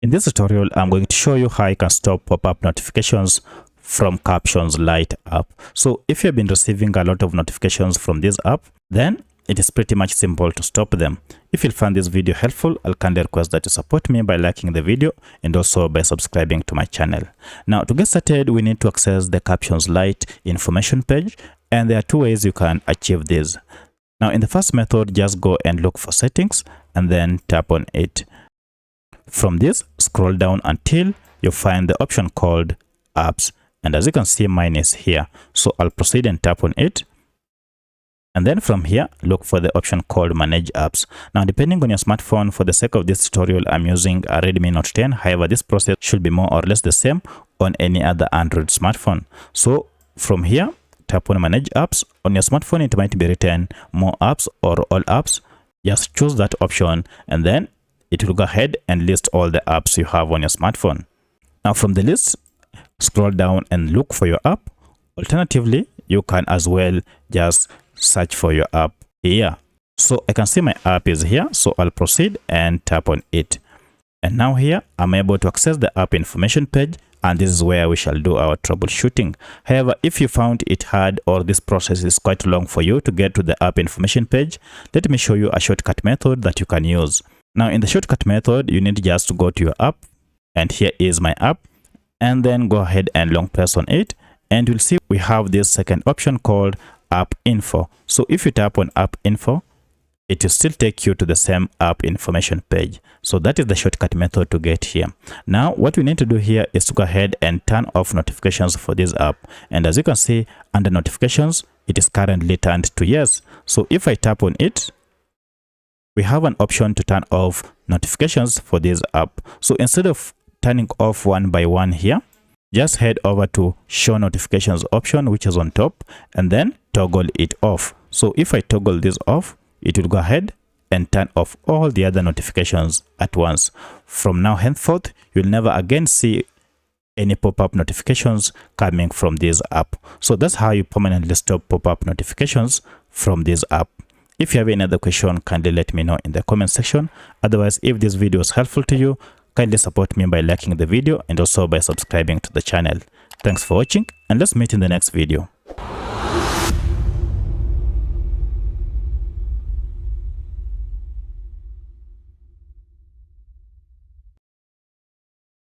In this tutorial, I'm going to show you how you can stop pop-up notifications from Caption Lite app. So if you've been receiving a lot of notifications from this app, then it is pretty much simple to stop them. If you find this video helpful, I'll kindly request that you support me by liking the video and also by subscribing to my channel. Now, to get started, we need to access the Caption Lite information page, and there are two ways you can achieve this. Now, in the first method, just go and look for settings and then tap on it. From this, scroll down until you find the option called apps, and as you can see, mine is here. So I'll proceed and tap on it, and then from here look for the option called manage apps. Now, depending on your smartphone, for the sake of this tutorial, I'm using a Redmi Note 10. However, this process should be more or less the same on any other Android smartphone. So from here, tap on manage apps. On your smartphone, it might be written more apps or all apps. Just choose that option, and then it will go ahead and list all the apps you have on your smartphone. Now, from the list, scroll down and look for your app. Alternatively, you can as well just search for your app here. So I can see my app is here, so I'll proceed and tap on it. And now here, I'm able to access the app information page, and this is where we shall do our troubleshooting. However, if you found it hard or this process is quite long for you to get to the app information page, let me show you a shortcut method that you can use. Now, in the shortcut method, you need just to go to your app, and here is my app, and then go ahead and long press on it, and you'll see we have this second option called app info. So if you tap on app info, it will still take you to the same app information page. So that is the shortcut method to get here. Now, what we need to do here is to go ahead and turn off notifications for this app, and as you can see under notifications, it is currently turned to yes. So if I tap on it, we have an option to turn off notifications for this app. So instead of turning off one by one here, just head over to show notifications option, which is on top, and then toggle it off. So if I toggle this off, it will go ahead and turn off all the other notifications at once. From now henceforth, you'll never again see any pop-up notifications coming from this app. So that's how you permanently stop pop-up notifications from this app. If you have any other question, kindly let me know in the comment section. Otherwise, if this video is helpful to you, kindly support me by liking the video and also by subscribing to the channel. Thanks for watching, and let's meet in the next video.